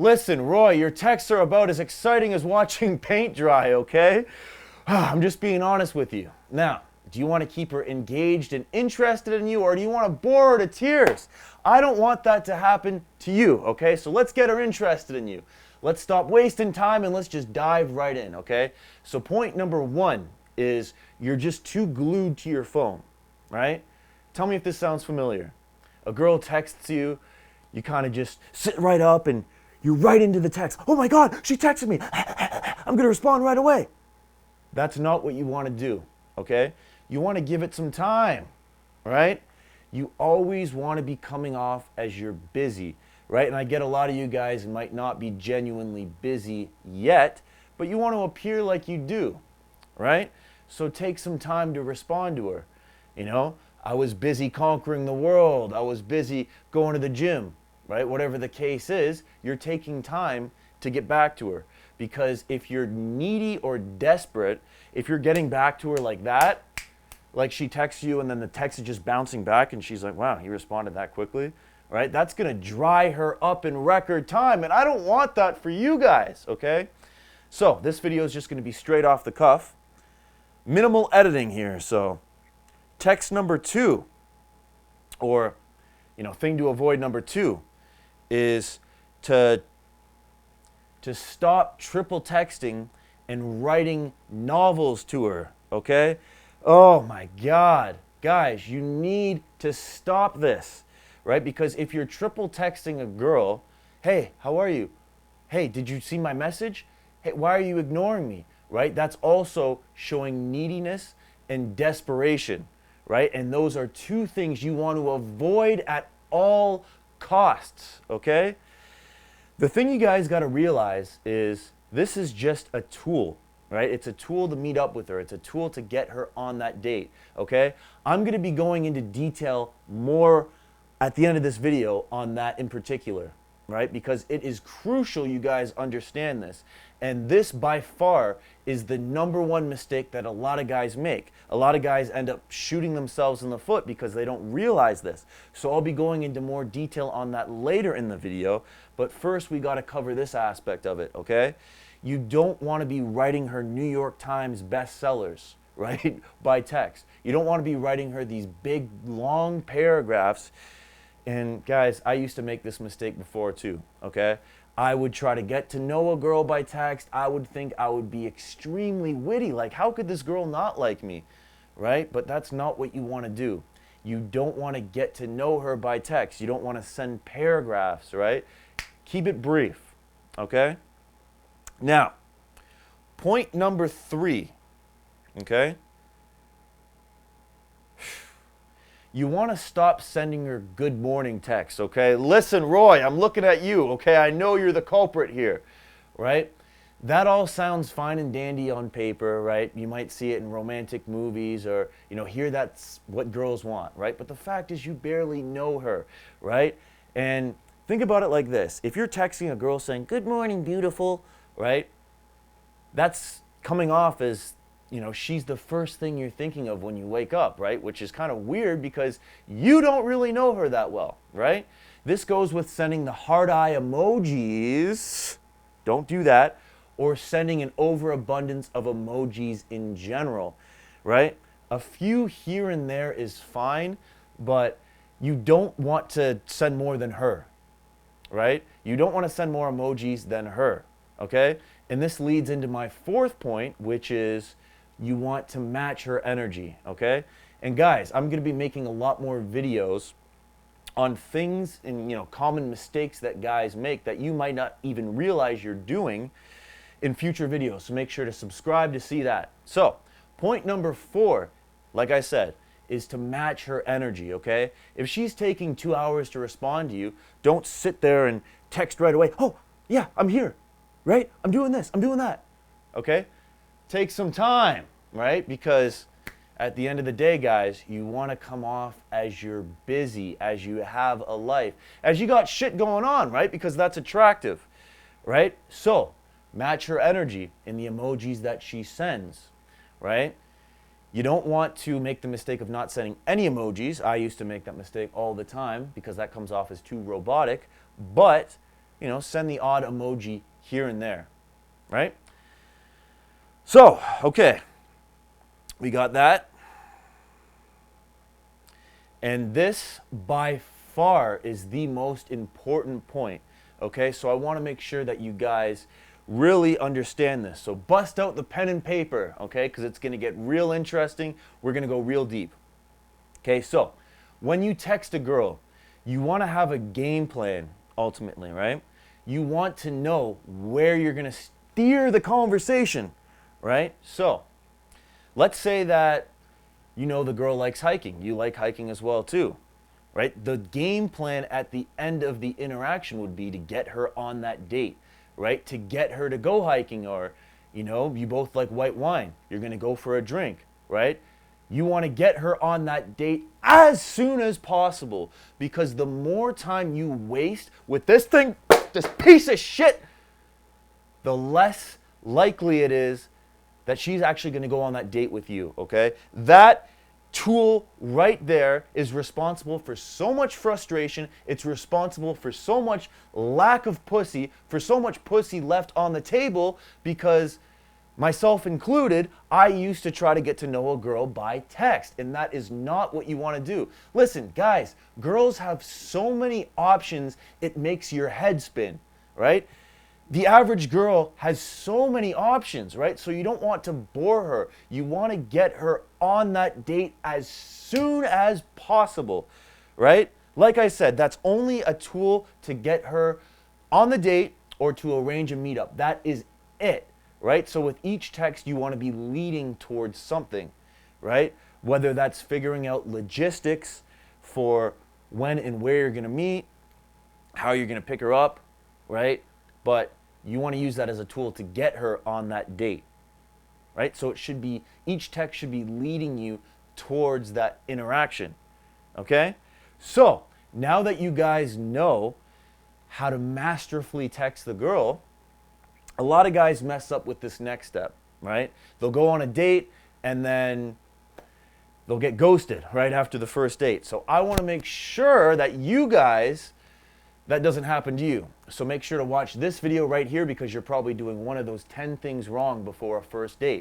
Listen, Roy, your texts are about as exciting as watching paint dry, okay? I'm just being honest with you. Now, do you want to keep her engaged and interested in you, or do you want to bore her to tears? I don't want that to happen to you, okay? So let's get her interested in you. Let's stop wasting time and let's just dive right in, okay? So point number one is you're just too glued to your phone, right? Tell me if this sounds familiar. A girl texts you, you kind of just sit right up and you're right into the text. Oh my God, she texted me. I'm going to respond right away. That's not what you want to do, okay? You want to give it some time, right? You always want to be coming off as you're busy, right? And I get a lot of you guys might not be genuinely busy yet, but you want to appear like you do, right? So take some time to respond to her. You know, I was busy conquering the world. I was busy going to the gym, right? Whatever the case is, you're taking time to get back to her. Because if you're needy or desperate, if you're getting back to her like that, like she texts you and then the text is just bouncing back and she's like, wow, he responded that quickly, right? That's gonna dry her up in record time, and I don't want that for you guys, okay? So this video is just gonna be straight off the cuff. Minimal editing here, so text number two, or thing to avoid number two, is to stop triple texting and writing novels to her, okay? Oh my God. Guys, you need to stop this, right? Because if you're triple texting a girl, hey, how are you? Hey, did you see my message? Hey, why are you ignoring me, right? That's also showing neediness and desperation, right? And those are two things you want to avoid at all costs, okay? The thing you guys got to realize is this is just a tool, right? It's a tool to meet up with her. It's a tool to get her on that date, okay? I'm going to be going into detail more at the end of this video on that in particular, right? Because it is crucial you guys understand this. And this by far is the number one mistake that a lot of guys make. A lot of guys end up shooting themselves in the foot because they don't realize this. So I'll be going into more detail on that later in the video. But first we got to cover this aspect of it, okay? You don't want to be writing her New York Times bestsellers, right? By text. You don't want to be writing her these big, long paragraphs. And guys, I used to make this mistake before too, okay? I would try to get to know a girl by text. I would think I would be extremely witty. Like, how could this girl not like me, right? But that's not what you want to do. You don't want to get to know her by text. You don't want to send paragraphs, right? Keep it brief, okay? Now, point number three, okay? You want to stop sending her good morning texts, okay? Listen, Roy, I'm looking at you, okay? I know you're the culprit here, right? That all sounds fine and dandy on paper, right? You might see it in romantic movies or, hear that's what girls want, right? But the fact is you barely know her, right? And think about it like this. If you're texting a girl saying, good morning, beautiful, right? That's coming off as she's the first thing you're thinking of when you wake up, right? Which is kind of weird because you don't really know her that well, right? This goes with sending the heart eye emojis. Don't do that. Or sending an overabundance of emojis in general, right? A few here and there is fine, but you don't want to send more than her, right? You don't want to send more emojis than her, okay? And this leads into my fourth point, which is you want to match her energy, okay? And guys, I'm going to be making a lot more videos on things and common mistakes that guys make that you might not even realize you're doing in future videos. So make sure to subscribe to see that. So, point number 4, like I said, is to match her energy, okay? If she's taking 2 hours to respond to you, don't sit there and text right away. Oh, yeah, I'm here, right? I'm doing this, I'm doing that, okay? Take some time, right? Because at the end of the day, guys, you want to come off as you're busy, as you have a life, as you got shit going on, right? Because that's attractive, right? So, match her energy in the emojis that she sends, right? You don't want to make the mistake of not sending any emojis. I used to make that mistake all the time because that comes off as too robotic. But send the odd emoji here and there, right? So, okay, we got that. And this, by far, is the most important point, okay? So I want to make sure that you guys really understand this. So bust out the pen and paper, okay? Because it's going to get real interesting. We're going to go real deep. Okay, so when you text a girl, you want to have a game plan, ultimately, right? You want to know where you're going to steer the conversation, right? So let's say that the girl likes hiking. You like hiking as well too, right? The game plan at the end of the interaction would be to get her on that date, right? To get her to go hiking, or, you both like white wine. You're going to go for a drink, right? You want to get her on that date as soon as possible, because the more time you waste with this piece of shit, the less likely it is that she's actually going to go on that date with you, okay? That tool right there is responsible for so much frustration. It's responsible for so much lack of pussy, for so much pussy left on the table, because myself included, I used to try to get to know a girl by text, and that is not what you want to do. Listen, guys, girls have so many options, it makes your head spin, right? The average girl has so many options, right? So you don't want to bore her. You want to get her on that date as soon as possible, right? Like I said, that's only a tool to get her on the date or to arrange a meetup. That is it, right? So with each text, you want to be leading towards something, right? Whether that's figuring out logistics for when and where you're going to meet, how you're going to pick her up, right? But you want to use that as a tool to get her on that date, right? So each text should be leading you towards that interaction, okay? So now that you guys know how to masterfully text the girl, a lot of guys mess up with this next step, right? They'll go on a date and then they'll get ghosted right after the first date. So I want to make sure that that doesn't happen to you. So make sure to watch this video right here, because you're probably doing one of those 10 things wrong before a first date.